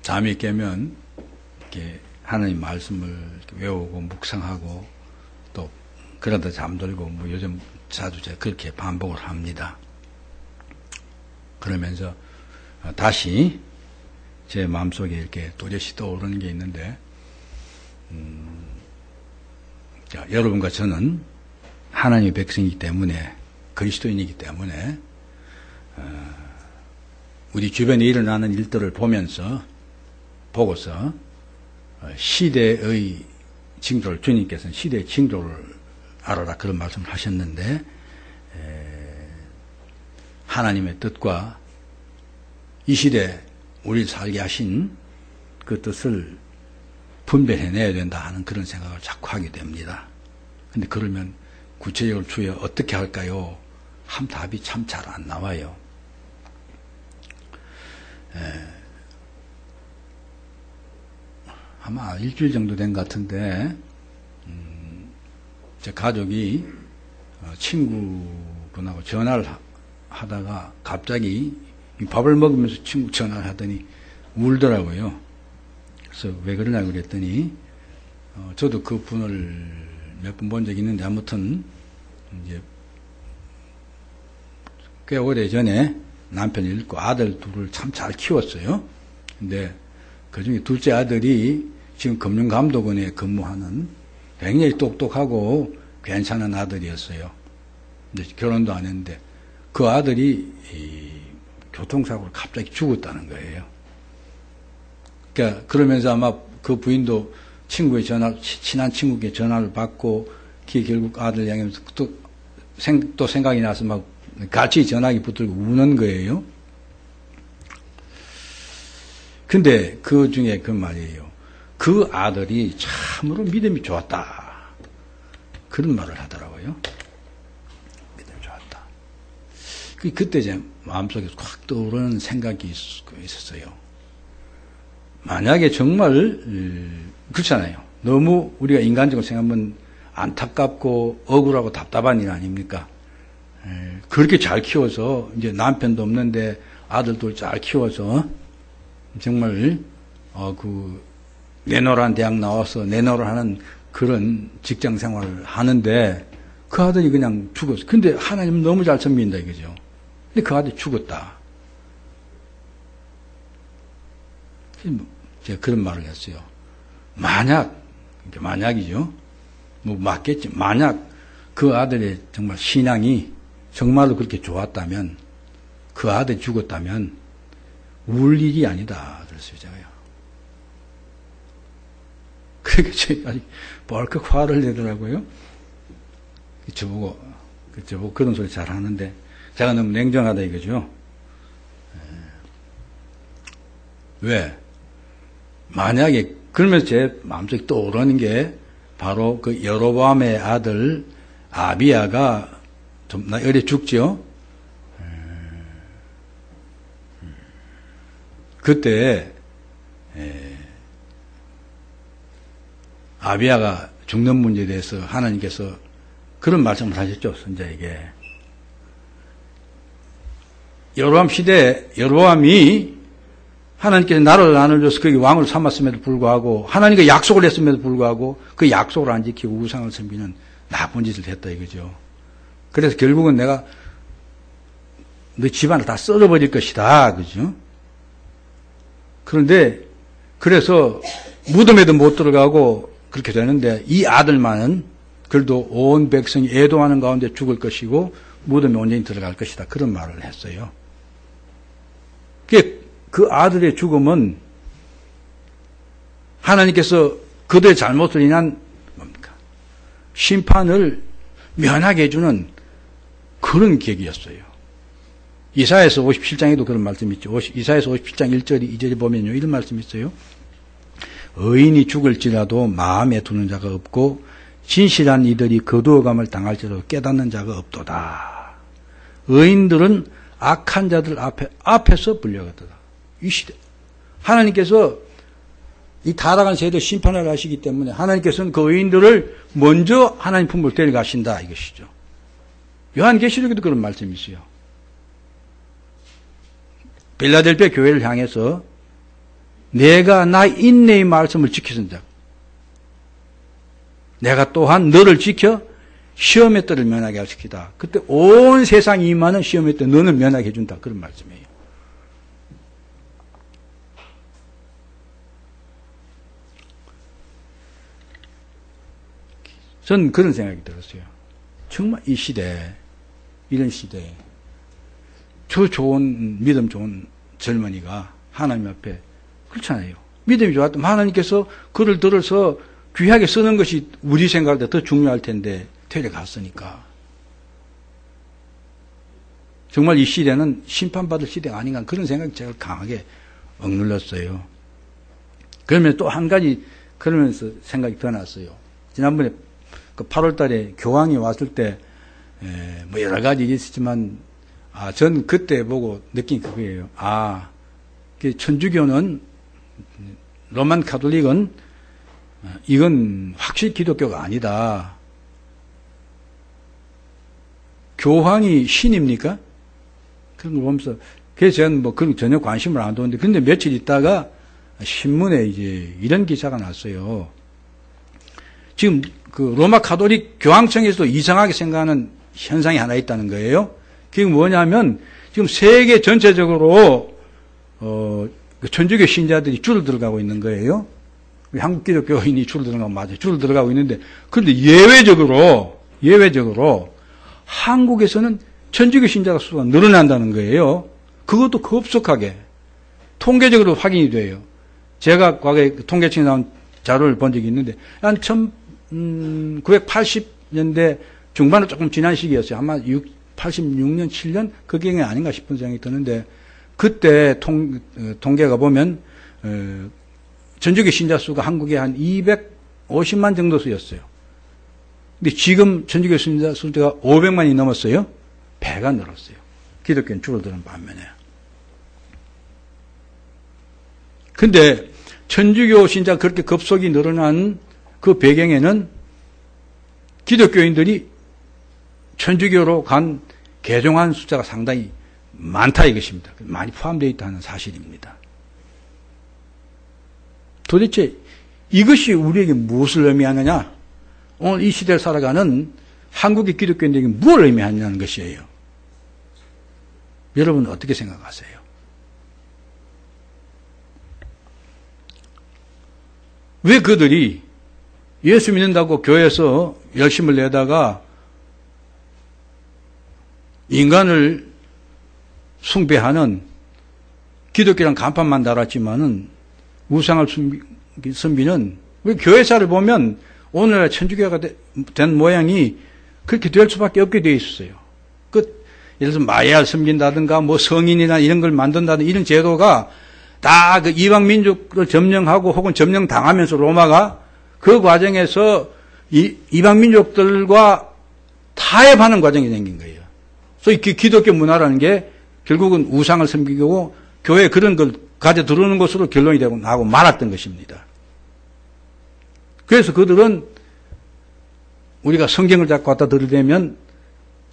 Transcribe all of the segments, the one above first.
잠이 깨면 이렇게 하나님 말씀을 이렇게 외우고 묵상하고 또 그러다 잠들고 뭐 요즘 자주 제가 그렇게 반복을 합니다. 그러면서 다시 제 마음속에 이렇게 또렷이 떠오르는 게 있는데, 자, 여러분과 저는 하나님의 백성이기 때문에, 그리스도인이기 때문에 우리 주변에 일어나는 일들을 보고서 시대의 징조를, 주님께서는 시대의 징조를 알아라 그런 말씀을 하셨는데, 하나님의 뜻과 이 시대에 우리를 살게 하신 그 뜻을 분별해내야 된다 하는 그런 생각을 자꾸 하게 됩니다. 근데 그러면 구체적으로 주여 어떻게 할까요? 한 답이 참 잘 안 나와요. 아마 일주일 정도 된 것 같은데, 제 가족이 친구분하고 전화를 하다가 갑자기 밥을 먹으면서 친구 전화를 하더니 울더라고요. 그래서 왜 그러냐고 그랬더니, 저도 그 분을 몇 번 본 적이 있는데, 아무튼 이제 꽤 오래 전에 남편이 잃고 아들 둘을 참 잘 키웠어요. 근데 그 중에 둘째 아들이 지금 금융감독원에 근무하는 굉장히 똑똑하고 괜찮은 아들이었어요. 근데 결혼도 안 했는데 그 아들이 교통사고로 갑자기 죽었다는 거예요. 그러니까 그러면서 아마 그 부인도 친구의 친한 친구에게 전화를 받고 결국 아들 이야기하면서 또 생각이 나서 막 같이 전화기 붙들고 우는 거예요. 근데 그 중에 그 말이에요. 그 아들이 참으로 믿음이 좋았다. 그런 말을 하더라고요. 믿음이 좋았다. 그때 제 마음속에 확 떠오르는 생각이 있었어요. 만약에 정말 그렇잖아요. 너무 우리가 인간적으로 생각하면 안타깝고 억울하고 답답한 일 아닙니까? 그렇게 잘 키워서 이제 남편도 없는데 아들도 잘 키워서 정말 내노란 대학 나와서 내노를 하는 그런 직장 생활을 하는데 그 아들이 그냥 죽었어. 근데 하나님은 너무 잘 섬긴다 이거죠. 근데 그 아들이 죽었다. 제가 그런 말을 했어요. 만약이죠. 뭐 맞겠지. 만약 그 아들의 정말 신앙이 정말로 그렇게 좋았다면, 그 아들이 죽었다면 울 일이 아니다 그랬어요. 제가요. 그러니까 제가 벌컥 화를 내더라고요. 저보고 그런 소리 잘 하는데 제가 너무 냉정하다 이거죠. 왜? 만약에 그러면서 제 마음속에 떠오르는 게 바로 그 여로보암의 아들 아비야가 좀 어려 죽죠. 그때 아비야가 죽는 문제에 대해서 하나님께서 그런 말씀을 하셨죠. 선자에게. 여로보암 시대에 여로보암이 하나님께서 나라를 나눠줘서 그게 왕을 삼았음에도 불구하고 하나님께 약속을 했음에도 불구하고 그 약속을 안 지키고 우상을 섬기는 나쁜 짓을 했다 이거죠. 그래서 결국은 내가 너 집안을 다 썰어버릴 것이다. 그죠? 그런데 그래서 무덤에도 못 들어가고 그렇게 되는데 이 아들만은 그래도 온 백성이 애도하는 가운데 죽을 것이고 무덤에 온전히 들어갈 것이다. 그런 말을 했어요. 그 아들의 죽음은 하나님께서 그들의 잘못을 인한 뭡니까? 심판을 면하게 해주는 그런 계기였어요. 이사야서 57장에도 그런 말씀이 있죠. 이사야서 57장 1절 2절에 보면요. 이런 말씀이 있어요. 의인이 죽을지라도 마음에 두는 자가 없고 진실한 이들이 거두어감을 당할지라도 깨닫는 자가 없도다. 의인들은 악한 자들 앞에서 불려가도다. 이 시대. 하나님께서 이 타락한 세대 심판을 하시기 때문에 하나님께서는 그 의인들을 먼저 하나님 품으로 데려가신다 이것이죠. 요한계시록에도 그런 말씀이 있어요. 빌라델피아 교회를 향해서 내가 나 인내의 말씀을 지키는 자. 내가 또한 너를 지켜 시험의 때를 면하게 할 시키다. 그때 온 세상이 임하는 시험의 때 너는 면하게 해준다. 그런 말씀이에요. 전 그런 생각이 들었어요. 정말 이 시대, 이런 시대에 저 좋은, 믿음 좋은 젊은이가 하나님 앞에 그렇잖아요. 믿음이 좋았다면 하나님께서 그를 들어서 귀하게 쓰는 것이 우리 생각할 때 더 중요할 텐데 데려갔으니까. 정말 이 시대는 심판받을 시대가 아닌가 그런 생각이 제가 강하게 억눌렀어요. 그러면 또 한 가지 그러면서 생각이 더 났어요. 지난번에 그 8월 달에 교황이 왔을 때, 뭐 여러 가지 있었지만, 전 그때 보고 느낀 그거예요. 천주교는, 로만 가톨릭은, 이건 확실히 기독교가 아니다. 교황이 신입니까? 그런 걸 보면서, 그래서 저는 뭐 그런 전혀 관심을 안 두는데, 근데 며칠 있다가 신문에 이제 이런 기사가 났어요. 지금 그 로마 가톨릭 교황청에서도 이상하게 생각하는 현상이 하나 있다는 거예요. 그게 뭐냐면 지금 세계 전체적으로 천주교 신자들이 줄어들어가고 있는 거예요. 한국 기독교인이 줄어들어가고 맞아요. 줄어들어가고 있는데 그런데 예외적으로 한국에서는 천주교 신자가 수가 늘어난다는 거예요. 그것도 급속하게 통계적으로 확인이 돼요. 제가 과거에 통계청에 나온 자료를 본 적이 있는데 한 1980년대 중반으로 조금 지난 시기였어요. 아마 86년, 7년 그 경에 아닌가 싶은 생각이 드는데 그때 통계가 보면 전주교 신자 수가 한국에 한 250만 정도 수였어요. 근데 지금 전주교 신자 수가 500만이 넘었어요. 배가 늘었어요. 기독교는 줄어드는 반면에. 근데 천주교 신자 그렇게 급속히 늘어난 그 배경에는 기독교인들이 천주교로 간 개종한 숫자가 상당히 많다 이것입니다. 많이 포함되어 있다는 사실입니다. 도대체 이것이 우리에게 무엇을 의미하느냐? 오늘 이 시대를 살아가는 한국의 기독교인들에게 무엇을 의미하느냐는 것이에요. 여러분은 어떻게 생각하세요? 왜 그들이 예수 믿는다고 교회에서 열심을 내다가 인간을 숭배하는 기독교란 간판만 달았지만은 우상을 섬기는 왜 교회사를 보면 오늘날 천주교가 된 모양이 그렇게 될 수밖에 없게 되어 있었어요. 예를 들어서 마야를 섬긴다든가 뭐 성인이나 이런 걸 만든다든가 이런 제도가 다 그 이방 민족을 점령하고 혹은 점령당하면서 로마가 그 과정에서 이방 민족들과 타협하는 과정이 생긴 거예요. 그래서 기독교 문화라는 게 결국은 우상을 섬기고 교회에 그런 걸 가져 들어오는 것으로 결론이 되고 나고 말았던 것입니다. 그래서 그들은 우리가 성경을 자꾸 갖다 들이대면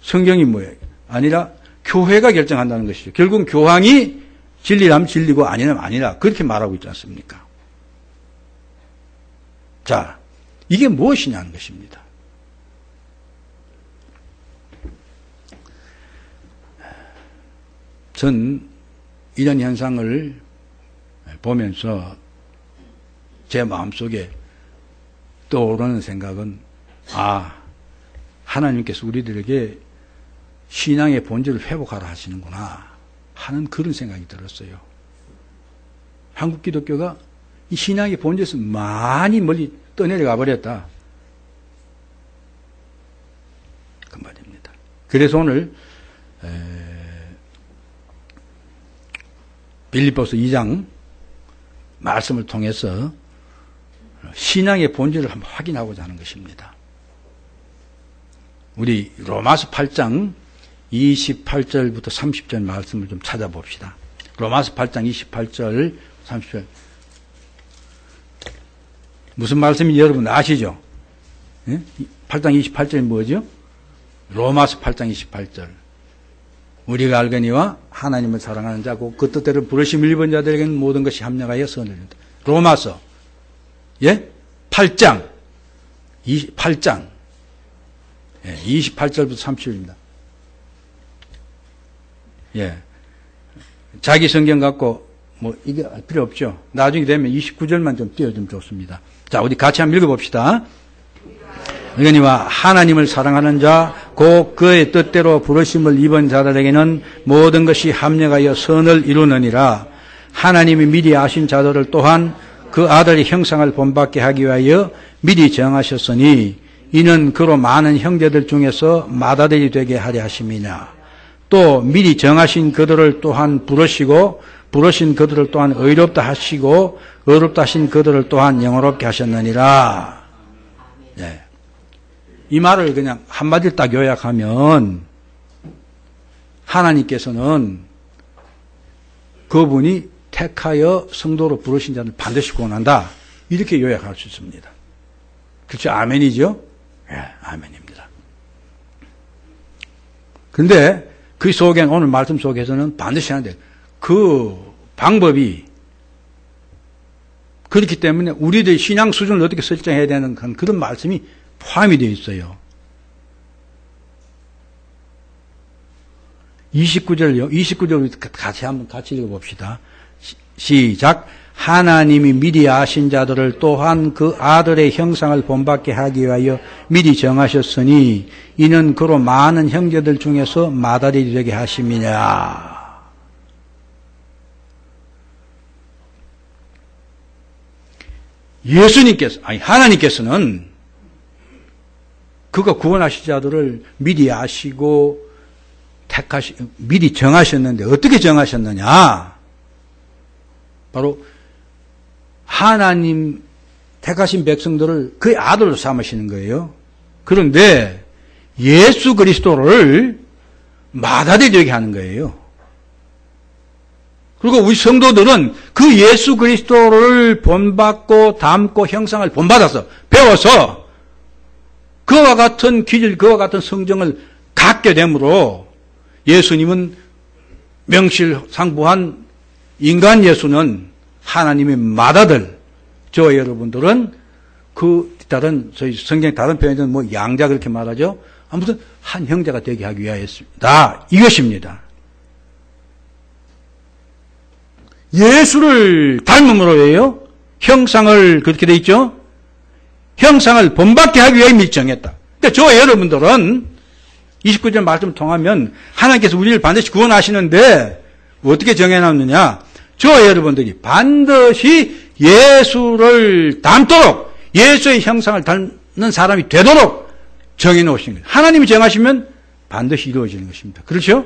성경이 뭐예요? 아니라 교회가 결정한다는 것이죠. 결국은 교황이 진리라면 진리고 아니라면 아니라 그렇게 말하고 있지 않습니까? 자, 이게 무엇이냐는 것입니다. 전 이런 현상을 보면서 제 마음속에 떠오르는 생각은 하나님께서 우리들에게 신앙의 본질을 회복하라 하시는구나 하는 그런 생각이 들었어요. 한국 기독교가 이 신앙의 본질에서 많이 멀리 떠내려가 버렸다. 그 말입니다. 그래서 오늘 빌립보서 2장 말씀을 통해서 신앙의 본질을 한번 확인하고자 하는 것입니다. 우리 로마서 8장 28절부터 30절 말씀을 좀 찾아봅시다. 로마서 8장 28절 30절 무슨 말씀인지 여러분 아시죠? 예? 8장 28절이 뭐죠? 로마서 8장 28절 우리가 알거니와 하나님을 사랑하는 자고 그 뜻대로 부르심을 입은 자들에게는 모든 것이 합력하여 선을 이룬다. 로마서 8장 28장 28절부터 30절입니다. 자기 성경 갖고 이게 필요 없죠. 나중에 되면 29절만 좀 띄워주면 좋습니다. 자, 우리 같이 한번 읽어봅시다. 그러니와 하나님을 사랑하는 자, 곧 그의 뜻대로 부르심을 입은 자들에게는 모든 것이 합력하여 선을 이루느니라. 하나님이 미리 아신 자들을 또한 그 아들의 형상을 본받게 하기 위하여 미리 정하셨으니 이는 그로 많은 형제들 중에서 맏아들이 되게 하려 하심이냐. 또 미리 정하신 그들을 또한 부르시고 부르신 그들을 또한 의롭다 하시고 의롭다 하신 그들을 또한 영화롭게 하셨느니라. 이 말을 그냥 한마디로 딱 요약하면 하나님께서는 그분이 택하여 성도로 부르신 자를 반드시 구원한다. 이렇게 요약할 수 있습니다. 그렇죠? 아멘이죠? 아멘입니다. 그런데 그 속엔 오늘 말씀 속에서는 반드시 하는데 그 방법이 그렇기 때문에 우리들의 신앙 수준을 어떻게 설정해야 되는 그런 말씀이 포함이 되어 있어요. 29절 같이 읽어봅시다. 시작. 하나님이 미리 아신 자들을 또한 그 아들의 형상을 본받게 하기 위하여 미리 정하셨으니 이는 그로 많은 형제들 중에서 맏아들이 되게 하심이냐. 하나님께서는 그가 구원하신 자들을 미리 아시고 미리 정하셨는데 어떻게 정하셨느냐? 바로 하나님 택하신 백성들을 그의 아들로 삼으시는 거예요. 그런데 예수 그리스도를 맏아들이 되게 하는 거예요. 그리고 우리 성도들은 그 예수 그리스도를 본받고 닮고 형상을 본받아서 배워서 그와 같은 기질, 그와 같은 성정을 갖게 되므로 예수님은 명실상부한 인간 예수는 하나님의 맏아들, 저와 여러분들은 다른 저희 성경 다른 표현은 양자 그렇게 말하죠. 아무튼 한 형제가 되게 하기 위하였습니다. 이것입니다. 예수를 닮음으로 해요. 형상을 그렇게 돼 있죠. 형상을 본받게 하기 위해 미리 정했다. 근데 저와 여러분들은 29절 말씀 통하면 하나님께서 우리를 반드시 구원하시는데 어떻게 정해놨느냐? 저와 여러분들이 반드시 예수를 닮도록 예수의 형상을 닮는 사람이 되도록 정해놓으신 거예요. 하나님이 정하시면 반드시 이루어지는 것입니다. 그렇죠?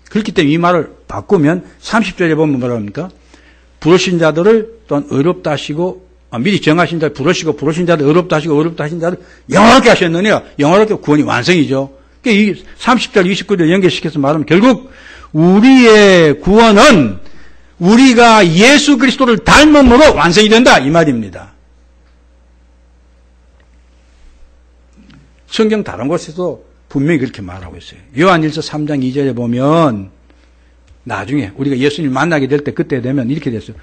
그렇기 때문에 이 말을 바꾸면 30절에 보면 뭐라고 합니까? 부르신 자들을 또한 의롭다 하시고 미리 정하신 자를 부르시고 부르신 자를 의롭다 하시고 의롭다 하신 자를 영화롭게 하셨느냐? 영화롭게 구원이 완성이죠. 그러니까 이 30절 29절 연결시켜서 말하면 결국 우리의 구원은 우리가 예수 그리스도를 닮음으로 완성이 된다 이 말입니다. 성경 다른 곳에도 분명히 그렇게 말하고 있어요. 요한일서 3장 2절에 보면 나중에 우리가 예수님을 만나게 될 때 그때 되면 이렇게 됐어요.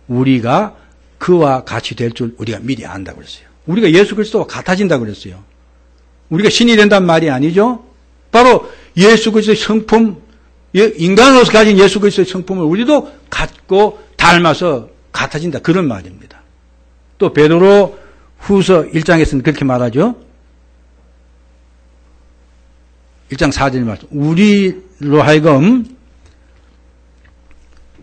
우리가 그와 같이 될 줄 우리가 미리 안다고 그랬어요. 우리가 예수 그리스도와 같아진다고 그랬어요. 우리가 신이 된단 말이 아니죠. 바로 예수 그리스도의 성품, 인간으로서 가진 예수 그리스도의 성품을 우리도 갖고 닮아서 같아진다. 그런 말입니다. 또 베드로 후서 1장에서는 그렇게 말하죠. 1장 4절 말씀. 우리로 하여금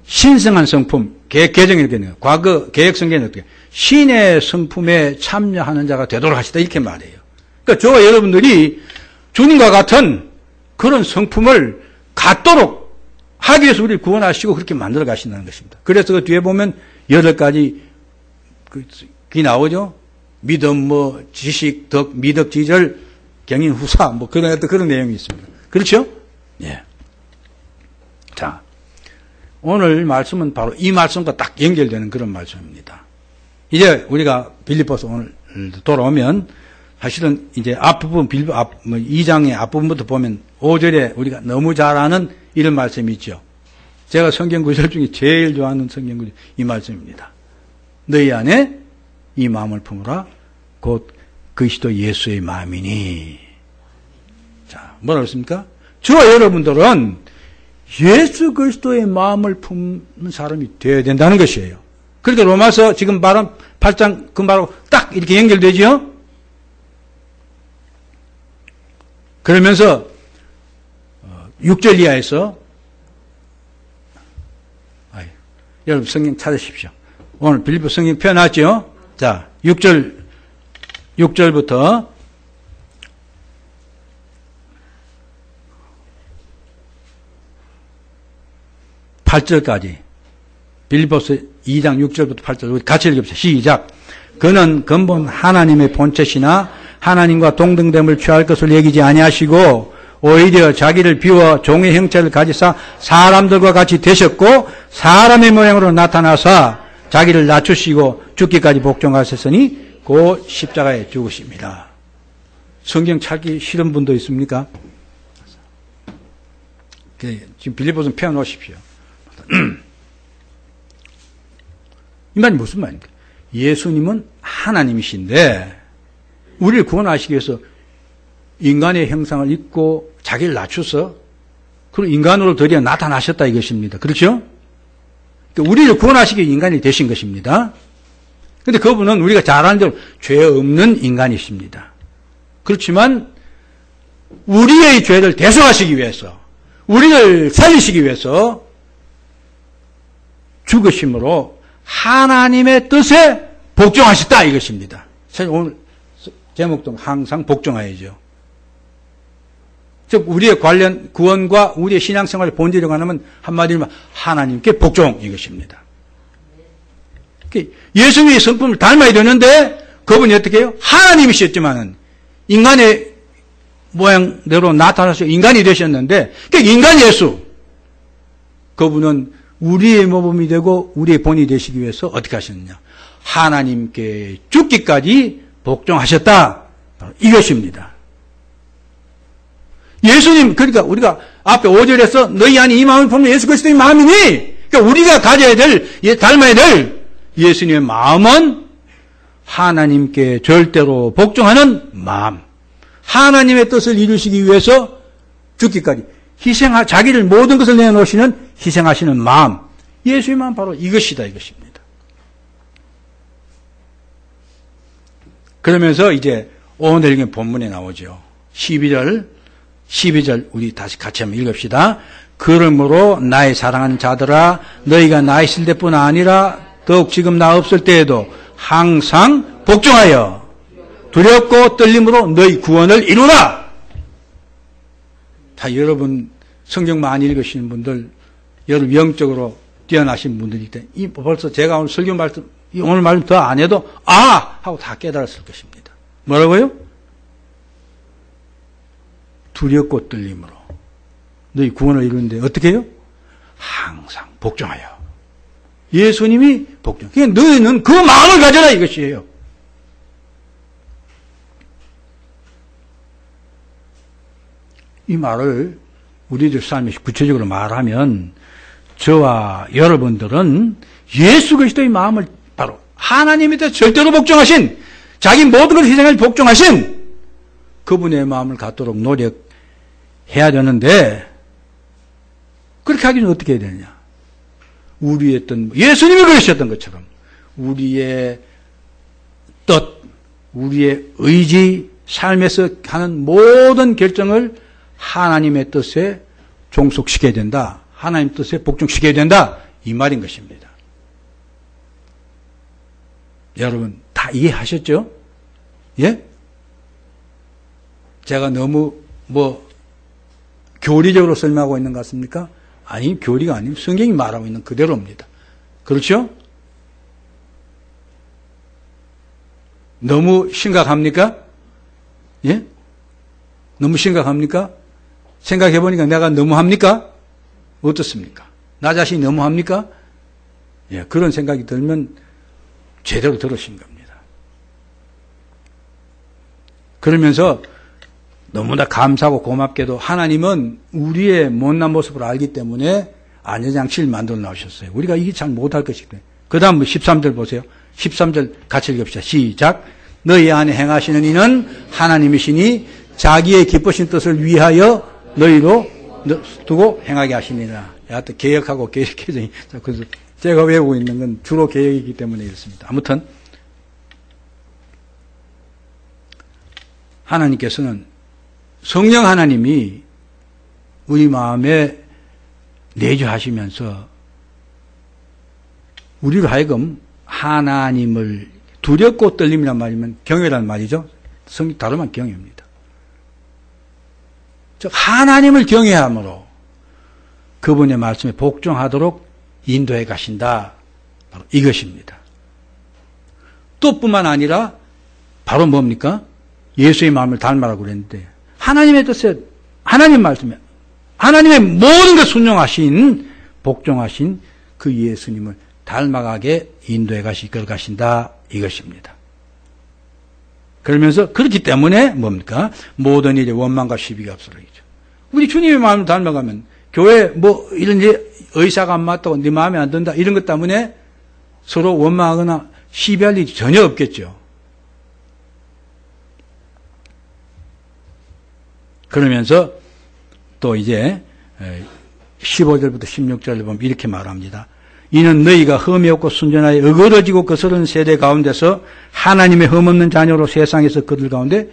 신성한 성품, 개정이 이렇게 되네요. 과거 개혁 성경은 어떻게? 신의 성품에 참여하는 자가 되도록 하시다. 이렇게 말해요. 그러니까 저와 여러분들이 주님과 같은 그런 성품을 갖도록 하기 위해서 우리를 구원하시고 그렇게 만들어 가신다는 것입니다. 그래서 그 뒤에 보면 8가지 그게 나오죠. 믿음, 지식, 덕, 미덕, 지절, 경인, 후사, 그런 내용이 있습니다. 그렇죠? 예. 자, 오늘 말씀은 바로 이 말씀과 딱 연결되는 그런 말씀입니다. 이제 우리가 빌립보서 오늘 돌아오면 사실은 이제 앞부분, 2장의 앞부분부터 보면 5절에 우리가 너무 잘 아는 이런 말씀이 있죠. 제가 성경 구절 중에 제일 좋아하는 성경 구절, 이 말씀입니다. 너희 안에 이 마음을 품으라. 곧 그리스도 예수의 마음이니. 자, 뭐라 그랬습니까? 저와 여러분들은 예수 그리스도의 마음을 품는 사람이 되어야 된다는 것이에요. 그러니까 로마서 지금 말한 8장 그 말하고 딱 이렇게 연결되죠? 그러면서 6절 이하에서 여러분 성경 찾으십시오. 오늘 빌립보 성경 펴놨죠? 자, 6절부터 8절까지 빌립보서 2장 6절부터 8절 우리 같이 읽읍시다. 시작. 그는 근본 하나님의 본체시나 하나님과 동등됨을 취할 것을 여기지 아니하시고 오히려 자기를 비워 종의 형체를 가지사 사람들과 같이 되셨고 사람의 모양으로 나타나사 자기를 낮추시고 죽기까지 복종하셨으니 곧 십자가에 죽으십니다. 성경 찾기 싫은 분도 있습니까? 지금 빌립보서 펴놓으십시오. 이 말이 무슨 말입니까? 예수님은 하나님이신데 우리를 구원하시기 위해서 인간의 형상을 입고 자기를 낮춰서 그런 인간으로 드디어 나타나셨다 이것입니다. 그렇죠? 우리를 구원하시기 위해 인간이 되신 것입니다. 그런데 그분은 우리가 잘 아는 대로 죄 없는 인간이십니다. 그렇지만 우리의 죄를 대속하시기 위해서 우리를 살리시기 위해서 죽으심으로 하나님의 뜻에 복종하셨다 이것입니다. 오늘 제목도 항상 복종하야죠. 즉 우리의 관련 구원과 우리의 신앙생활의 본질을 하면 한마디로 하나님께 복종 이것입니다. 예수님의 성품을 닮아야 되는데 그분이 어떻게 해요? 하나님이셨지만은 인간의 모양대로 나타나서 인간이 되셨는데 인간 예수 그분은 우리의 모범이 되고 우리의 본이 되시기 위해서 어떻게 하셨느냐? 하나님께 죽기까지 복종하셨다. 이것입니다. 예수님, 그러니까 우리가 앞에 5절에서 너희 안에 이 마음을 품는 예수 그리스도의 마음이니, 그러니까 우리가 가져야 될, 닮아야 될 예수님의 마음은 하나님께 절대로 복종하는 마음. 하나님의 뜻을 이루시기 위해서 죽기까지 자기를 모든 것을 내놓으시는 희생하시는 마음. 예수의 마음 바로 이것이다, 이것입니다. 그러면서 이제 오늘 본문에 나오죠. 12절 우리 다시 같이 한번 읽읍시다. 그러므로 나의 사랑하는 자들아 너희가 나 있을 때뿐 아니라 더욱 지금 나 없을 때에도 항상 복종하여 두렵고 떨림으로 너희 구원을 이루라. 다 여러분 성경 많이 읽으시는 분들 여러분 영적으로 뛰어나신 분들일 때 벌써 제가 오늘 설교 말씀 오늘 말씀 더 안 해도 하고 다 깨달았을 것입니다. 뭐라고요? 두렵고 떨림으로 너희 구원을 이루는데 어떻게 해요? 항상 복종하여. 예수님이 복종. 그러니까 너희는 그 마음을 가져라 이것이에요. 이 말을 우리들 삶에 구체적으로 말하면 저와 여러분들은 예수 그리스도의 마음을 바로 하나님에 대해 절대로 복종하신 자기 모든 걸 희생을 복종하신 그분의 마음을 갖도록 노력해야 되는데 그렇게 하기는 어떻게 해야 되느냐? 우리의 뜻, 예수님이 그러셨던 것처럼 우리의 뜻, 우리의 의지, 삶에서 하는 모든 결정을 하나님의 뜻에 종속시켜야 된다. 하나님 뜻에 복종시켜야 된다. 이 말인 것입니다. 여러분 다 이해하셨죠? 예? 제가 너무 교리적으로 설명하고 있는 것 같습니까? 아니, 교리가 아니고 성경이 말하고 있는 그대로입니다. 그렇죠? 너무 심각합니까? 예? 너무 심각합니까? 생각해보니까 내가 너무합니까? 어떻습니까? 나 자신이 너무합니까? 예, 그런 생각이 들면 제대로 들으신 겁니다. 그러면서 너무나 감사하고 고맙게도 하나님은 우리의 못난 모습을 알기 때문에 안전장치를 만들어 나오셨어요. 우리가 이게 잘 못할 것이기 때문에. 그 다음 13절 보세요. 13절 같이 읽읍시다. 시작. 너희 안에 행하시는 이는 하나님이시니 자기의 기쁘신 뜻을 위하여 너희로 두고 행하게 하시니라. 여하튼 개혁하고 계획개정이. 그래서 제가 외우고 있는 건 주로 개혁이기 때문에 이렇습니다. 아무튼 하나님께서는 성령 하나님이 우리 마음에 내주하시면서 우리로 하여금 하나님을 두렵고 떨림이란 말이면 경외란 말이죠. 성경 다르면 경외입니다. 즉 하나님을 경외함으로 그분의 말씀에 복종하도록 인도해 가신다. 바로 이것입니다. 또 뿐만 아니라 바로 뭡니까? 예수의 마음을 닮아라고 그랬는데 하나님의 뜻에 하나님 말씀에 하나님의 모든 것 순종하신 복종하신 그 예수님을 닮아가게 인도해 이끌어 가신다 이것입니다. 그러면서 그렇기 때문에 뭡니까? 모든 일에 원망과 시비가 없으리죠. 우리 주님의 마음을 닮아가면 교회 뭐 이런 의사가 안 맞다고 네 마음에 안 든다 이런 것 때문에 서로 원망하거나 시비할 일이 전혀 없겠죠. 그러면서 또 이제 15절부터 16절을 보면 이렇게 말합니다. 이는 너희가 흠이 없고 순전하여 어그러지고 거스른 세대 가운데서 하나님의 흠없는 자녀로 세상에서 그들 가운데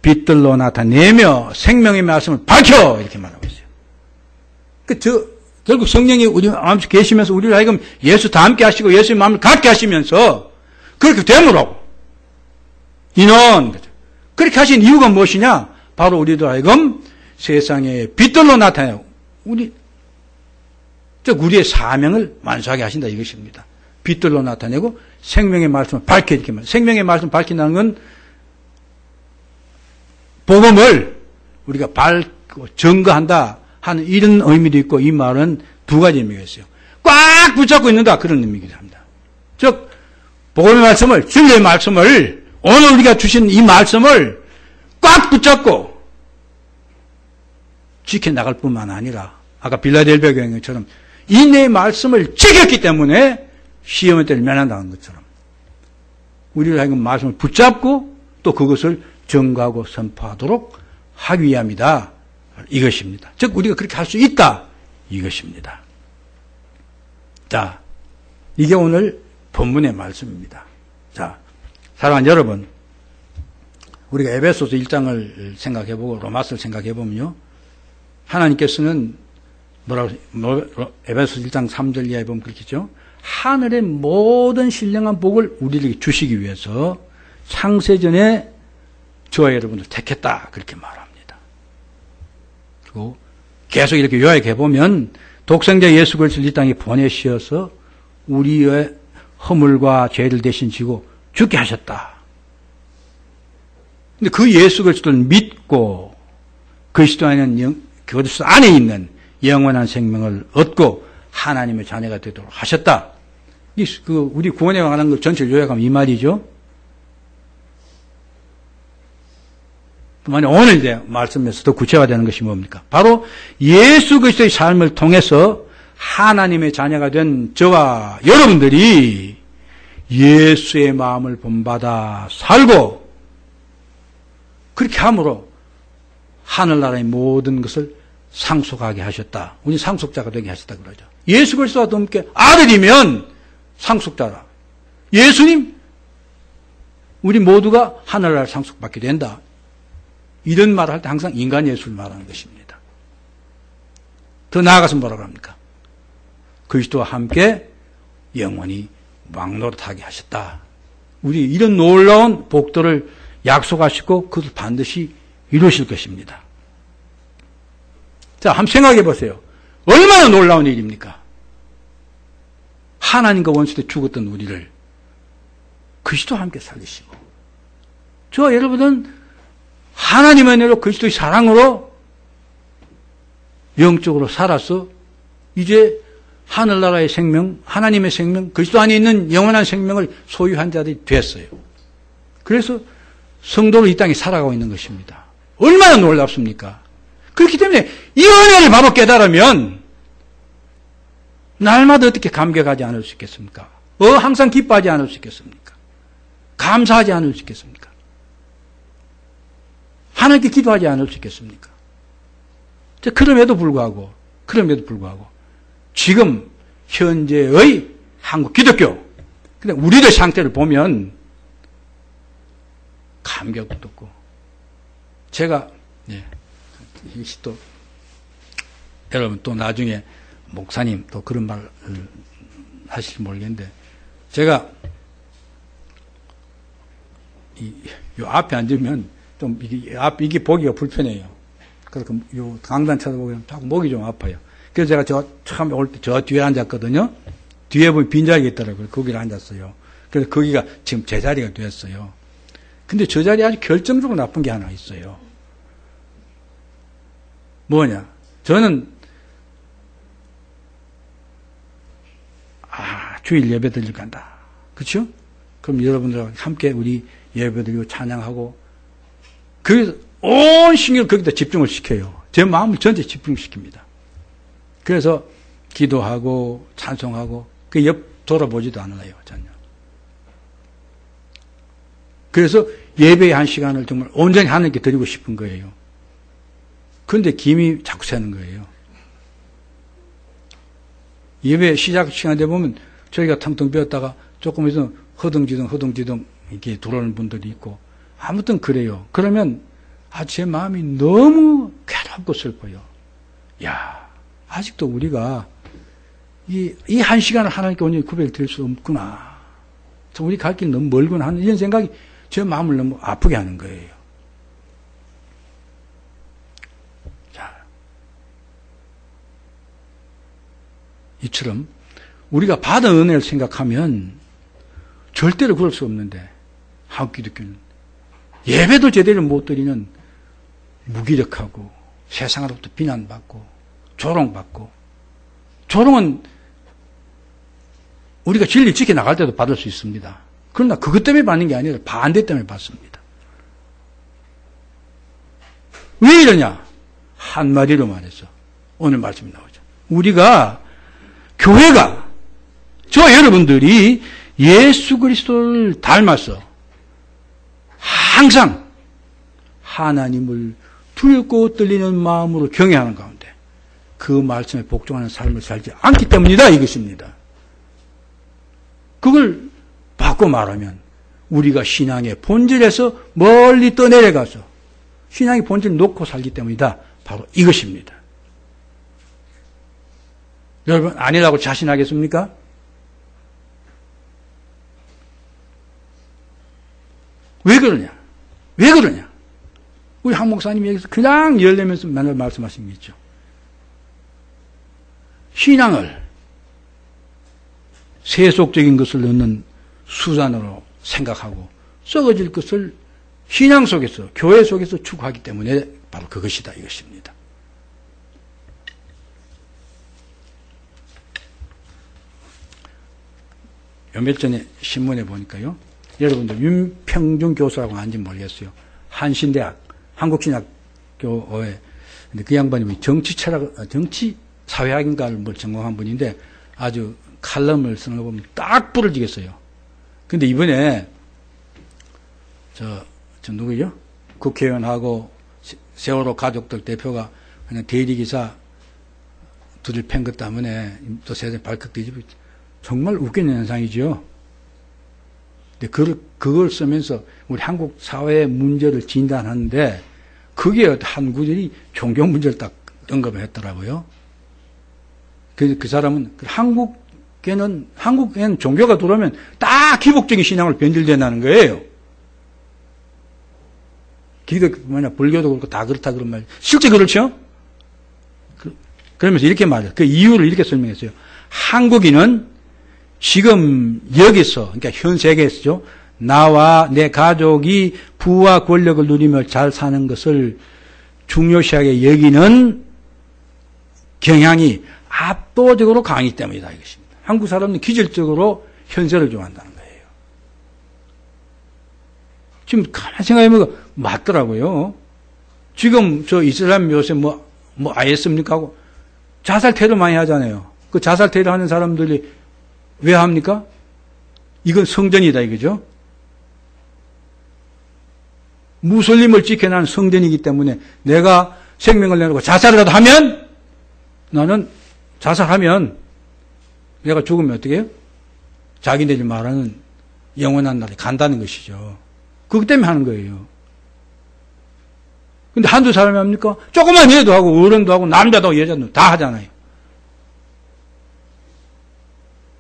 빛들로 나타내며 생명의 말씀을 밝혀 이렇게 말하고 있어요. 결국 성령이 우리 마음속에 계시면서 우리를 하여금 예수 다 함께 하시고 예수의 마음을 갖게 하시면서 그렇게 되므로 이는 그렇게 하신 이유가 무엇이냐? 바로 우리도 하여금 세상에 빛들로 나타내고 우리의 사명을 완수하게 하신다 이것입니다. 빛들로 나타내고 생명의 말씀을 밝혀 이렇게 말합니다. 생명의 말씀을 밝힌다는 건 복음을 우리가 밝고 증거한다 하는 이런 의미도 있고 이 말은 두 가지 의미가 있어요. 꽉 붙잡고 있는다 그런 의미이기도 합니다. 즉 복음의 말씀을 진리의 말씀을 오늘 우리가 주신 이 말씀을 꽉 붙잡고 지켜나갈 뿐만 아니라 아까 빌라델비아 교회처럼 이 내 말씀을 지켰기 때문에 시험의 때를 면한다는 것처럼 우리를 하여금 말씀을 붙잡고 또 그것을 증거하고 선포하도록 하기 위함이다. 이것입니다. 즉 우리가 그렇게 할 수 있다. 이것입니다. 자, 이게 오늘 본문의 말씀입니다. 자, 사랑하는 여러분, 우리가 에베소서 1장을 생각해보고 로마서를 생각해보면요. 하나님께서는 에베소서 1장 3절 이하에 보면 그렇겠죠. 하늘의 모든 신령한 복을 우리에게 주시기 위해서 창세전에 저와 여러분을 택했다. 그렇게 말합니다. 그리고 계속 이렇게 요약해보면 독생자 예수 그리스도를 이 땅에 보내시어서 우리의 허물과 죄를 대신 지고 죽게 하셨다. 근데 그 예수 그리스도를 믿고 그리스도 안에 있는 영원한 생명을 얻고 하나님의 자녀가 되도록 하셨다. 우리 구원에 관한 걸 전체를 요약하면 이 말이죠. 만약 오늘 이제 말씀에서 더 구체화되는 것이 뭡니까? 바로 예수 그리스도의 삶을 통해서 하나님의 자녀가 된 저와 여러분들이 예수의 마음을 본받아 살고 그렇게 함으로 하늘나라의 모든 것을 상속하게 하셨다. 우리 상속자가 되게 하셨다 그러죠. 예수 그리스도와 함께 아들이면 상속자라. 예수님, 우리 모두가 하늘나라를 상속받게 된다. 이런 말을 할 때 항상 인간 예수를 말하는 것입니다. 더 나아가서 뭐라고 합니까? 그리스도와 함께 영원히 왕노릇하게 하셨다. 우리 이런 놀라운 복들을 약속하시고 그것을 반드시 이루실 것입니다. 자, 한번 생각해 보세요. 얼마나 놀라운 일입니까? 하나님과 원수 때 죽었던 우리를 그리스도와 함께 살리시고 저와 여러분은 하나님의 은혜로 그리스도의 사랑으로 영적으로 살아서 이제 하늘나라의 생명, 하나님의 생명, 그리스도 안에 있는 영원한 생명을 소유한 자들이 됐어요. 그래서 성도로 이 땅에 살아가고 있는 것입니다. 얼마나 놀랍습니까? 그렇기 때문에 이 은혜를 바로 깨달으면 날마다 어떻게 감격하지 않을 수 있겠습니까? 항상 기뻐하지 않을 수 있겠습니까? 감사하지 않을 수 있겠습니까? 하나님께 기도하지 않을 수 있겠습니까? 그럼에도 불구하고 지금 현재의 한국 기독교, 근데 우리들 상태를 보면 감격도 없고, 제가 이것이 또 여러분 또 나중에 목사님 또 그런 말 하실지 모르겠는데, 제가 요 앞에 앉으면 좀 이게 보기가 불편해요. 그래서 요 강단 쳐다보면 자꾸 목이 좀 아파요. 그래서 제가 처음에 올 때 저 뒤에 앉았거든요. 뒤에 보면 빈자리가 있더라고요. 거기를 앉았어요. 그래서 거기가 지금 제 자리가 됐어요. 근데 저 자리에 아주 결정적으로 나쁜 게 하나 있어요. 뭐냐? 저는 주일 예배 드리러 간다. 그렇죠? 그럼 여러분들과 함께 우리 예배 드리고 찬양하고, 그래서 온 신경을 거기다 집중을 시켜요. 제 마음을 전체 집중시킵니다. 그래서 기도하고 찬송하고 그 옆 돌아보지도 않아요. 전혀. 그래서 예배의 한 시간을 정말 온전히 하나님께 드리고 싶은 거예요. 그런데 김이 자꾸 새는 거예요. 예배 시작 시간에 보면 저희가 텅텅 비었다가 조금 있으면 허둥지둥 이렇게 들어오는 분들이 있고, 아무튼 그래요. 그러면 제 마음이 너무 괴롭고 슬퍼요. 아직도 우리가 이 한 시간을 하나님께 온전히 구별을 드릴 수 없구나. 우리 갈 길 너무 멀구나 하는 이런 생각이 제 마음을 너무 아프게 하는 거예요. 이처럼 우리가 받은 은혜를 생각하면 절대로 그럴 수 없는데, 한국 기독교는 예배도 제대로 못 드리는 무기력하고 세상으로부터 비난받고 조롱받고, 조롱은 우리가 진리 지켜나갈 때도 받을 수 있습니다. 그러나 그것 때문에 받는 게 아니라 반대 때문에 받습니다. 왜 이러냐? 한마디로 말해서 오늘 말씀이 나오죠. 우리가, 교회가, 저 여러분들이 예수 그리스도를 닮아서 항상 하나님을 두렵고 떨리는 마음으로 경외하는 가운데 그 말씀에 복종하는 삶을 살지 않기 때문이다, 이것입니다. 그걸 바꿔 말하면 우리가 신앙의 본질에서 멀리 떠내려가서 신앙의 본질을 놓고 살기 때문이다, 바로 이것입니다. 여러분, 아니라고 자신하겠습니까? 왜 그러냐? 우리 한 목사님이 여기서 그냥 열내면서 맨날 말씀하신 게 있죠. 신앙을 세속적인 것을 넣는 수단으로 생각하고 썩어질 것을 신앙 속에서, 교회 속에서 추구하기 때문에 바로 그것이다, 이것입니다. 몇 전에 신문에 보니까요, 여러분들 윤평중 교수라고 아는지 모르겠어요. 한신대학 한국신학교에, 근데 그 양반이 정치 사회학인가를 뭘 전공한 분인데 아주 칼럼을 쓰는 거 보면 딱 부러지겠어요. 근데 이번에 저 누구요? 국회의원하고 세월호 가족들 대표가 그냥 대리기사 둘을 팬 것 때문에 또 세상에 발칵 뒤집어. 정말 웃기는 현상이죠. 근데 그걸 쓰면서 우리 한국 사회의 문제를 진단하는데 그게 한 구절이 종교 문제를 딱 언급을 했더라고요. 그 사람은 한국에는 종교가 들어오면 딱 기복적인 신앙을 변질된다는 거예요. 불교도 그렇고 다 그렇다 그런 말. 실제 그렇죠? 그러면서 이렇게 말해요. 그 이유를 이렇게 설명했어요. 한국인은 지금 여기서, 그러니까 현 세계에서죠, 나와 내 가족이 부와 권력을 누리며 잘 사는 것을 중요시하게 여기는 경향이 압도적으로 강하기 때문이다, 이것입니다. 한국 사람은 기질적으로 현세를 좋아한다는 거예요. 지금 가만히 생각해보면 맞더라고요. 지금 저 이슬람 요새 뭐 IS입니까? 하고 자살 테러 많이 하잖아요. 그 자살 테러 하는 사람들이 왜 합니까? 이건 성전이다 이거죠. 무슬림을 지켜나는 성전이기 때문에 내가 생명을 내놓고 자살이라도 하면 나는 자살하면 내가 죽으면 어떻게 해요? 자기네들 말하는 영원한 날이 간다는 것이죠. 그것 때문에 하는 거예요. 근데 한두 사람이 합니까? 조그만 애도 하고 어른도 하고 남자도 하고 여자도 다 하잖아요.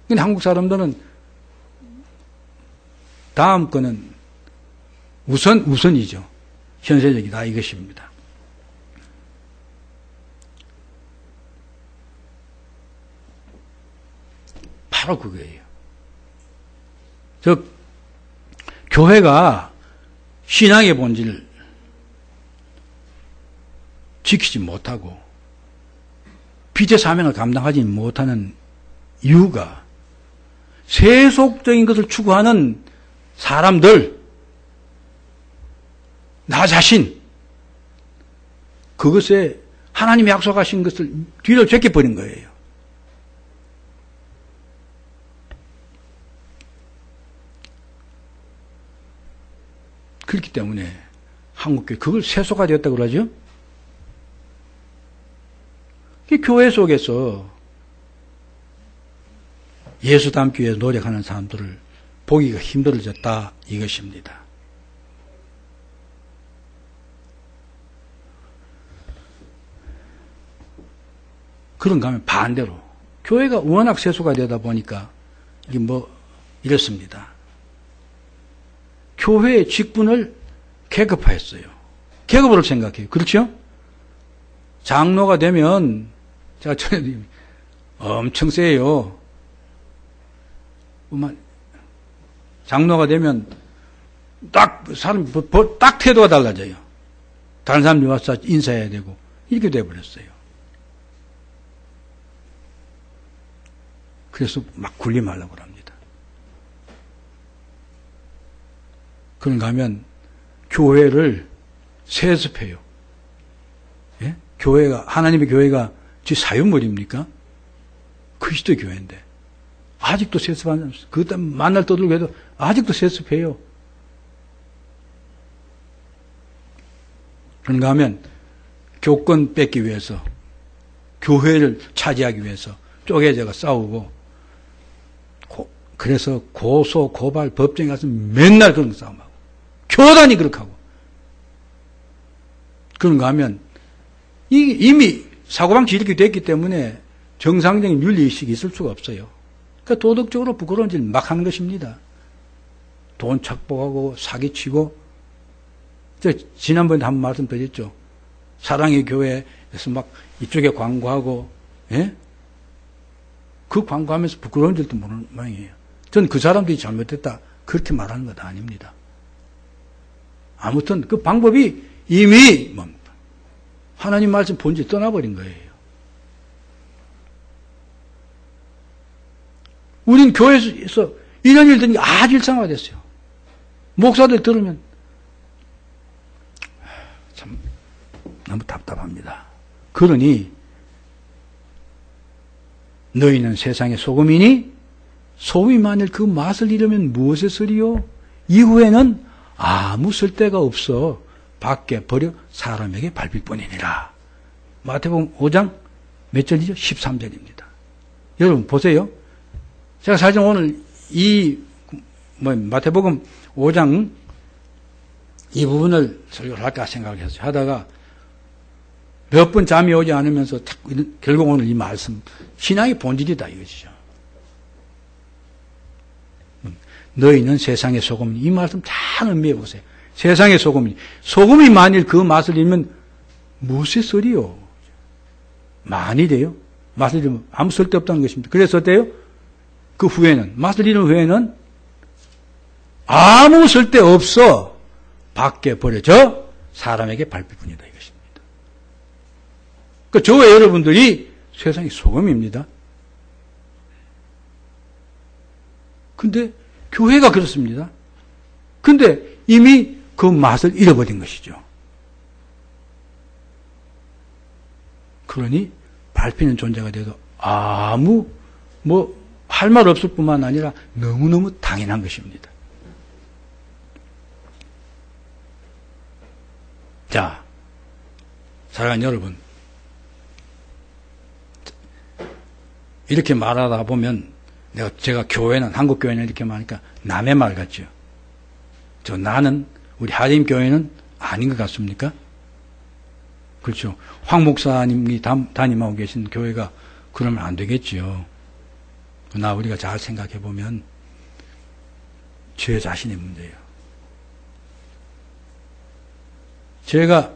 근데 한국 사람들은 다음 거는 우선이죠. 현세적이다 이것입니다. 바로 그거예요. 즉 교회가 신앙의 본질을 지키지 못하고 빛의 사명을 감당하지 못하는 이유가 세속적인 것을 추구하는 사람들, 나 자신, 그것에 하나님이 약속하신 것을 뒤로 제껴버린 거예요. 그렇기 때문에 한국교회 그걸 세속화되었다고 그러죠. 교회 속에서 예수 닮기 위해 노력하는 사람들을 보기가 힘들어졌다 이것입니다. 그런가 하면 반대로 교회가 워낙 세속화되다 보니까 이게 이렇습니다. 교회의 직분을 계급화했어요. 계급으로 생각해요. 그렇죠? 장로가 되면 제가 전에 엄청 세요. 장로가 되면 딱 태도가 달라져요. 다른 사람이 와서 인사해야 되고 이렇게 돼버렸어요. 그래서 막 군림하려고 합니다. 그런가 하면 교회를 세습해요. 예? 하나님의 교회가 지 사유물입니까? 그리스도 교회인데 아직도 세습하는 사람, 그것 때문에 만날 떠들고 해도 아직도 세습해요. 그런가 하면 교권 뺏기 위해서, 교회를 차지하기 위해서 쪼개져가 싸우고, 그래서 고소, 고발, 법정에 가서 맨날 그런 싸움하고, 교단이 그렇게 하고. 그런가 하면 이미 사고방치 이렇게 됐기 때문에 정상적인 윤리의식이 있을 수가 없어요. 그러니까 도덕적으로 부끄러운 짓을 막 하는 것입니다. 돈 착복하고 사기치고, 지난번에 한번 말씀드렸죠. 사랑의 교회에서 막 이쪽에 광고하고, 예? 그 광고하면서 부끄러운 줄도 모르는 모양이에요. 전 그 사람들이 잘못했다 그렇게 말하는 것 아닙니다. 아무튼 그 방법이 이미 하나님 말씀 본질 떠나버린 거예요. 우린 교회에서 이런 일들이 아주 일상화됐어요. 목사들 들으면 참 너무 답답합니다. 그러니 너희는 세상의 소금이니 소금이 만일 그 맛을 잃으면 무엇에 쓰리요? 이후에는 아무 쓸데가 없어 밖에 버려 사람에게 밟힐 뿐이니라. 마태복음 5장 몇 절이죠? 13절입니다. 여러분 보세요. 제가 사실 오늘 마태복음 5장 이 부분을 설교를 할까 생각을 했어요. 하다가 몇 번 잠이 오지 않으면서 결국 오늘 이 말씀, 신앙의 본질이다 이것이죠. 너희는 세상의 소금, 이 말씀 잘 음미해 보세요. 세상의 소금이, 소금이 만일 그 맛을 잃으면 무엇에 쓰리요? 많이 돼요. 맛을 잃으면 아무 쓸데없다는 것입니다. 그래서 어때요? 그 후에는, 맛을 잃은 후에는 아무 쓸데없어 밖에 버려져 사람에게 밟힐 뿐이다 이것입니다. 저와 여러분들이 세상의 소금입니다. 근데 교회가 그렇습니다. 근데 이미 그 맛을 잃어버린 것이죠. 그러니 밟히는 존재가 돼도 아무 할 말 없을 뿐만 아니라 너무너무 당연한 것입니다. 자, 사랑하는 여러분, 이렇게 말하다 보면 제가 교회는, 한국 교회는 이렇게 말하니까 남의 말 같죠. 나는 우리 하림 교회는 아닌 것 같습니까? 그렇죠. 황 목사님이 담임하고 계신 교회가 그러면 안 되겠지요. 그러나 우리가 잘 생각해 보면 제 자신의 문제예요. 제가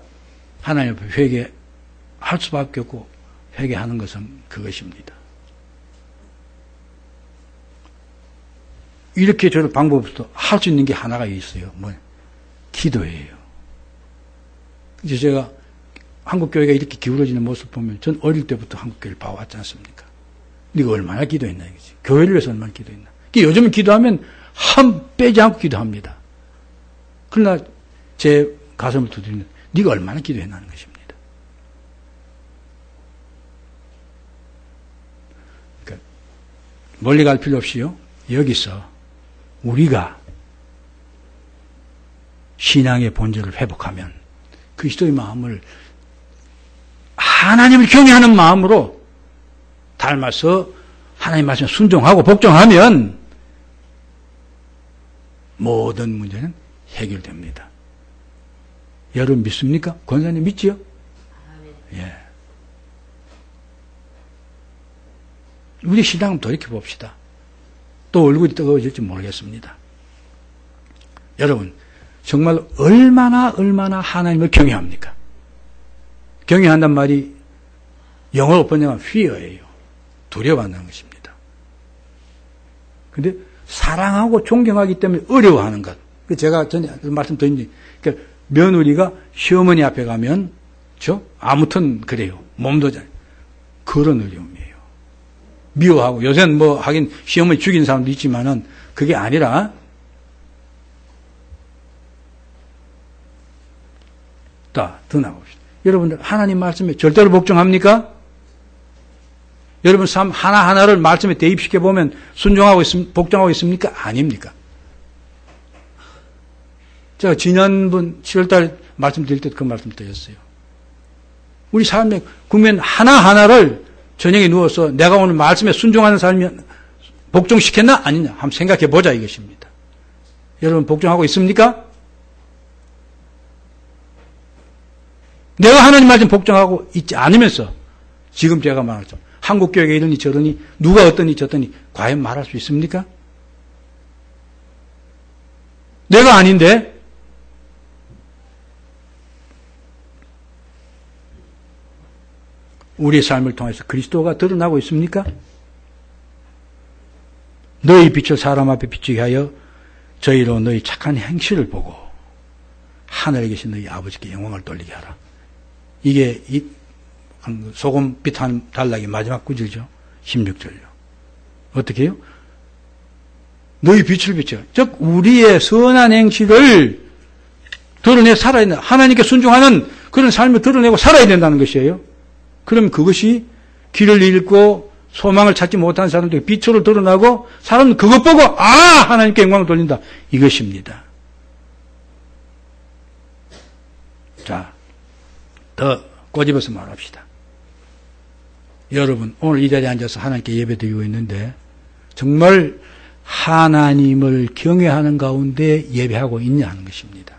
하나님 앞에 회개할 수밖에 없고 회개하는 것은 그것입니다. 이렇게 저런 방법부터 할 수 있는 게 하나가 있어요. 기도예요. 이제 제가 한국교회가 이렇게 기울어지는 모습 보면 전 어릴 때부터 한국교회를 봐왔지 않습니까? 네가 얼마나 기도했나 이거지. 교회를 위해서 얼마나 기도했나. 요즘 기도하면 한 빼지 않고 기도합니다. 그러나 제 가슴을 두드리면 네가 얼마나 기도했나는 것입니다. 그러니까 멀리 갈 필요 없이요. 여기서 우리가 신앙의 본질을 회복하면 그리스도의 마음을 하나님을 경외하는 마음으로 닮아서 하나님 말씀에 순종하고 복종하면 모든 문제는 해결됩니다. 여러분 믿습니까? 권사님 믿지요? 예. 우리 신앙을 돌이켜 봅시다. 또 얼굴이 뜨거워질지 모르겠습니다. 여러분 정말 얼마나 하나님을 경외합니까? 경외한단 말이 영어로 번역하면 fear예요. 두려워한다는 것입니다. 그런데 사랑하고 존경하기 때문에 어려워하는 것. 제가 전에 말씀드린 그러니까 며느리가 시어머니 앞에 가면 아무튼 그래요. 몸도 잘 그런 어려움이에요. 미워하고 요새는 하긴 시어머니 죽인 사람도 있지만은 그게 아니라 더 나갑시다. 여러분들 하나님 말씀에 절대로 복종합니까? 여러분 삶 하나하나를 말씀에 대입시켜 보면 순종하고 복종하고 있습니까? 아닙니까? 제가 지난번 7월달 말씀드릴 때 그 말씀 드렸어요. 우리 삶의 국면 하나하나를 저녁에 누워서 내가 오늘 말씀에 순종하는 삶이 복종시켰나? 아니냐? 한번 생각해 보자 이것입니다. 여러분 복종하고 있습니까? 내가 하나님 말씀 복종하고 있지 않으면서 지금 제가 말하죠. 한국교회가 이러니 저러니 누가 어떠니 저떠니 과연 말할 수 있습니까? 내가 아닌데 우리의 삶을 통해서 그리스도가 드러나고 있습니까? 너희 빛을 사람 앞에 비추게 하여 저희로 너희 착한 행실을 보고 하늘에 계신 너희 아버지께 영광을 돌리게 하라. 이게 소금빛 한 단락의 마지막 구절이죠. 16절요. 어떻게 해요? 너희 빛을 비춰. 즉 우리의 선한 행실을 드러내 살아야 된다. 하나님께 순종하는 그런 삶을 드러내고 살아야 된다는 것이에요. 그럼 그것이 길을 잃고 소망을 찾지 못한 사람들에게 빛으로 드러나고 사람은 그것 보고 하나님께 영광을 돌린다. 이것입니다. 자, 더 꼬집어서 말합시다. 여러분 오늘 이 자리에 앉아서 하나님께 예배드리고 있는데 정말 하나님을 경외하는 가운데 예배하고 있냐 하는 것입니다.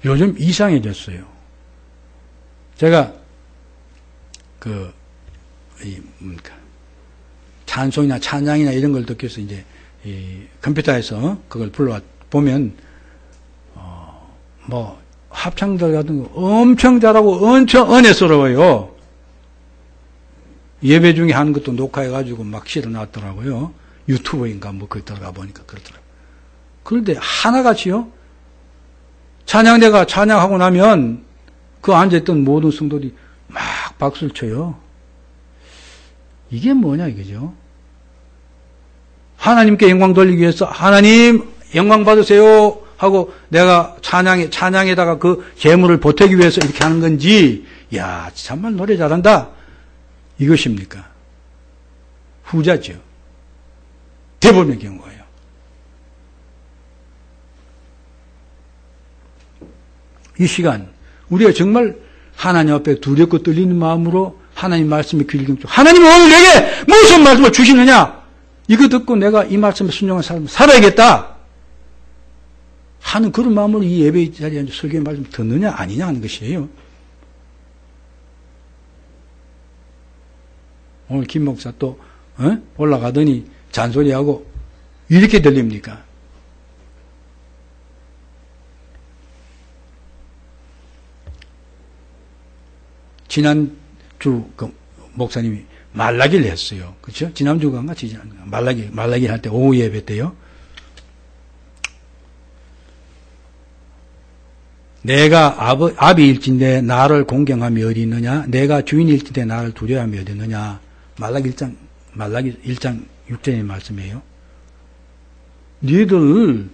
요즘 이상해졌어요. 제가 찬송이나 찬양이나 이런 걸 듣기 위해서 이제 컴퓨터에서 그걸 불러 보면 합창들 같은 거 엄청 잘하고 엄청 은혜스러워요. 예배 중에 하는 것도 녹화해가지고 막 실어놨더라고요. 유튜브인가 거기 들어가 보니까 그렇더라고요. 그런데 하나같이요. 찬양대가 찬양하고 나면 그 앉아있던 모든 성도들이 막 박수를 쳐요. 이게 뭐냐 이거죠. 하나님께 영광 돌리기 위해서 하나님 영광 받으세요 하고 내가 찬양에다가 그 재물을 보태기 위해서 이렇게 하는 건지, 야, 정말 노래 잘한다, 이것입니까? 후자죠. 대부분의 경우예요. 이 시간 우리가 정말 하나님 앞에 두렵고 떨리는 마음으로 하나님 말씀에 귀를 기울이고, 하나님 오늘 내게 무슨 말씀을 주시느냐, 이거 듣고 내가 이 말씀에 순종한 삶을 살아야겠다 하는 그런 마음으로 이 예배 자리에 앉아 설교의 말씀을 듣느냐 아니냐 하는 것이에요. 오늘 김 목사 또 올라가더니 잔소리하고 이렇게 들립니까? 지난주 그 목사님이 말라기를 했어요. 그렇죠? 지난주가 말라기 할 때 오후 예배 때요. 내가 아비일진데 나를 공경함이 어디 있느냐? 내가 주인일진데 나를 두려워함이 어디 있느냐? 말라기 1장 6절의 말씀이에요. 너희들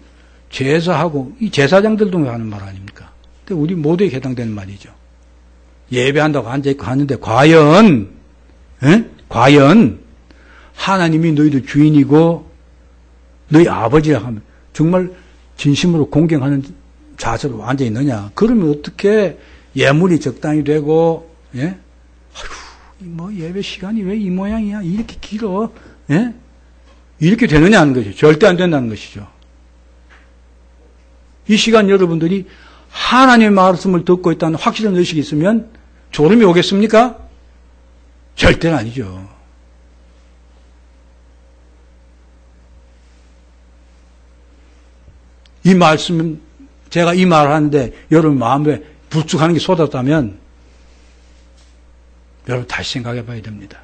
제사하고, 이 제사장들도 하는 말 아닙니까? 근데 우리 모두에 해당되는 말이죠. 예배한다고 앉아있고 하는데 과연 하나님이 너희들 주인이고 너희 아버지라 하면 정말 진심으로 공경하는 자세로 앉아있느냐? 그러면 어떻게 예물이 적당히 되고, 예? 아휴, 예배 시간이 왜 이 모양이야? 이렇게 길어? 예? 이렇게 되느냐 하는 것이죠. 절대 안 된다는 것이죠. 이 시간 여러분들이 하나님의 말씀을 듣고 있다는 확실한 의식이 있으면 졸음이 오겠습니까? 절대는 아니죠. 이 말씀은, 제가 이 말을 하는데 여러분 마음에 불쑥하는 게 쏟았다면 여러분 다시 생각해 봐야 됩니다.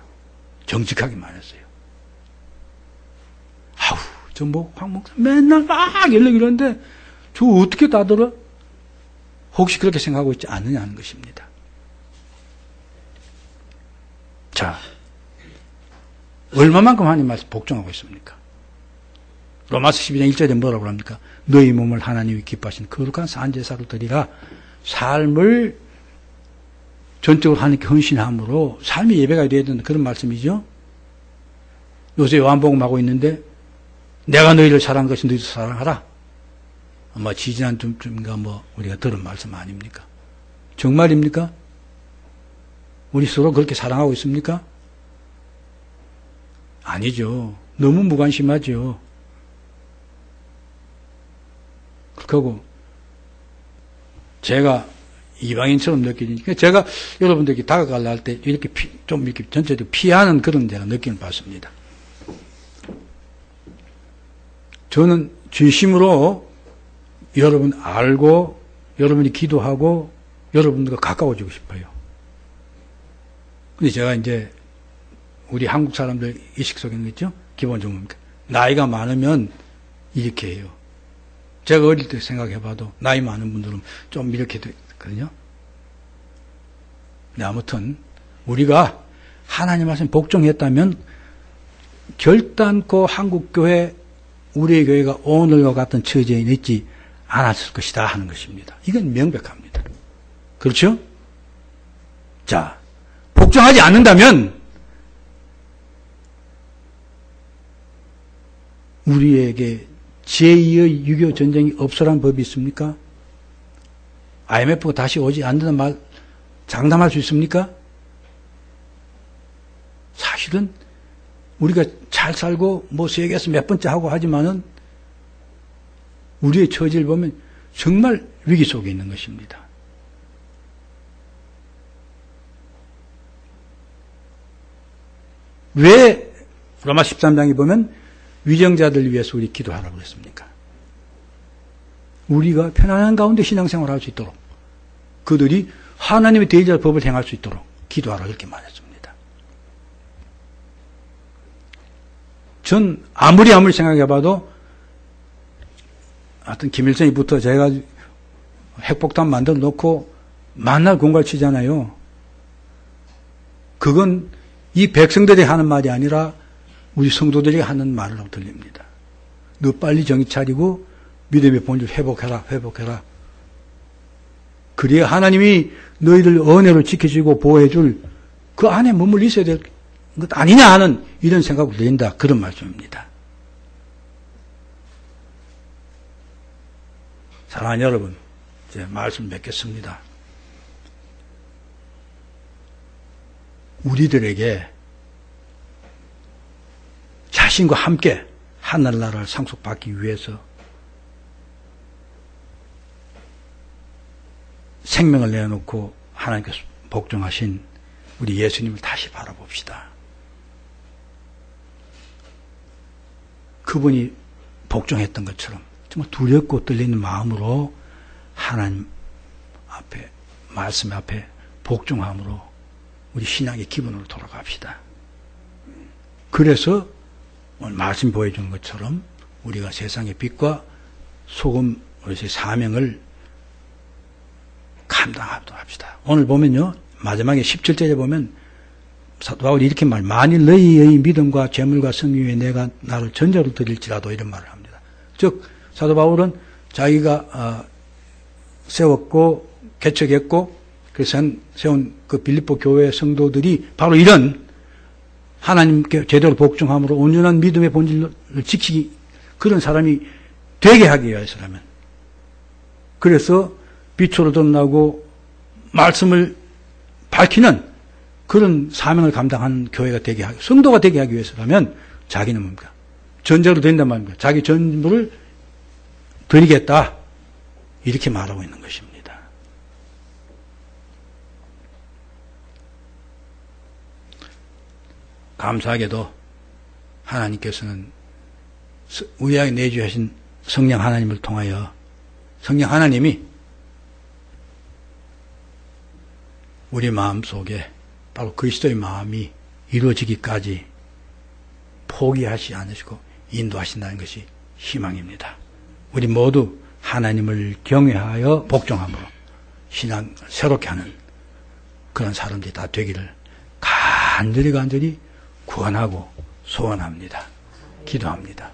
정직하게 말했어요. 아우, 저 황 목사 맨날 막 이러는데 저 어떻게 다 들어? 혹시 그렇게 생각하고 있지 않느냐 하는 것입니다. 자, 얼마만큼 하나님 말씀 복종하고 있습니까? 로마서 12장 1절에 뭐라고 합니까? 너희 몸을 하나님이 기뻐하시는 거룩한 산제사로 드리라. 삶을 전적으로 하나님께 헌신함으로 삶이 예배가 되어야 된다, 그런 말씀이죠. 요새 요한복음 하고 있는데 내가 너희를 사랑한 것이 너희도 사랑하라. 아마 지지난주인가 우리가 들은 말씀 아닙니까? 정말입니까? 우리 서로 그렇게 사랑하고 있습니까? 아니죠. 너무 무관심하죠. 그렇고 제가 이방인처럼 느끼니까 제가 여러분들에게 다가가려 할 때 이렇게 좀 이렇게 전체적으로 피하는 그런 제가 느낌을 받습니다. 저는 진심으로 여러분 알고 여러분이 기도하고 여러분들과 가까워지고 싶어요. 근데 제가 이제 우리 한국 사람들 의식 속에 있는 거 있죠? 기본적으로 나이가 많으면 이렇게 해요. 제가 어릴 때 생각해봐도 나이 많은 분들은 좀 이렇게 됐거든요. 근데 아무튼 우리가 하나님 말씀 복종했다면 결단코 한국교회, 우리의 교회가 오늘과 같은 처지에 있지 않았을 것이다 하는 것입니다. 이건 명백합니다. 그렇죠? 자, 복종하지 않는다면 우리에게 제2의 6.25 전쟁이 없어라는 법이 있습니까? IMF가 다시 오지 않는다는 말 장담할 수 있습니까? 사실은 우리가 잘 살고 세계에서 몇 번째 하고 하지만은 우리의 처지를 보면 정말 위기 속에 있는 것입니다. 왜 로마 13장에 보면 위정자들을 위해서 우리 기도하라고 그랬습니까? 우리가 편안한 가운데 신앙생활을 할 수 있도록, 그들이 하나님의 대리자 법을 행할 수 있도록 기도하라고 이렇게 말했습니다. 전 아무리 생각해봐도 하여튼 김일성이부터 제가 핵폭탄 만들어 놓고 만날 공갈 치잖아요. 그건 이 백성들이 하는 말이 아니라 우리 성도들이 하는 말로 들립니다. 너 빨리 정신 차리고 믿음의 본질 회복해라, 회복해라. 그래야 하나님이 너희들 은혜로 지켜주고 보호해줄 그 안에 머물러 있어야 될 것 아니냐 하는 이런 생각이 들린다. 그런 말씀입니다. 사랑하는 여러분, 이제 말씀 맺겠습니다. 우리들에게 자신과 함께 하늘나라를 상속받기 위해서 생명을 내어놓고 하나님께서 복종하신 우리 예수님을 다시 바라봅시다. 그분이 복종했던 것처럼 정말 두렵고 떨리는 마음으로 하나님 앞에, 말씀 앞에 복종함으로 우리 신앙의 기본으로 돌아갑시다. 그래서 오늘 말씀 보여주는 것처럼 우리가 세상의 빛과 소금으로서의 사명을 감당하도록 합시다. 오늘 보면요, 마지막에 17절에 보면 사도 바울이 이렇게 만일 너희의 믿음과 재물과 성령 위에 내가 나를 전자로 드릴지라도 이런 말을 합니다. 즉 사도 바울은 자기가 세웠고 개척했고 그래서 세운 그 빌립보 교회 성도들이 바로 이런 하나님께 제대로 복종함으로 온전한 믿음의 본질을 지키기, 그런 사람이 되게 하기 위해서라면, 그래서 빛으로 드러나고 말씀을 밝히는 그런 사명을 감당한 교회가 되게 하기, 성도가 되게 하기 위해서라면 자기는 뭡니까? 전제로 된단 말입니다. 자기 전부를 드리겠다, 이렇게 말하고 있는 것입니다. 감사하게도 하나님께서는 우리에게 내주하신 성령 하나님을 통하여 성령 하나님이 우리 마음속에 바로 그리스도의 마음이 이루어지기까지 포기하지 않으시고 인도하신다는 것이 희망입니다. 우리 모두 하나님을 경외하여 복종함으로 신앙을 새롭게 하는 그런 사람들이 다 되기를 간절히 구원하고 소원합니다. 기도합니다.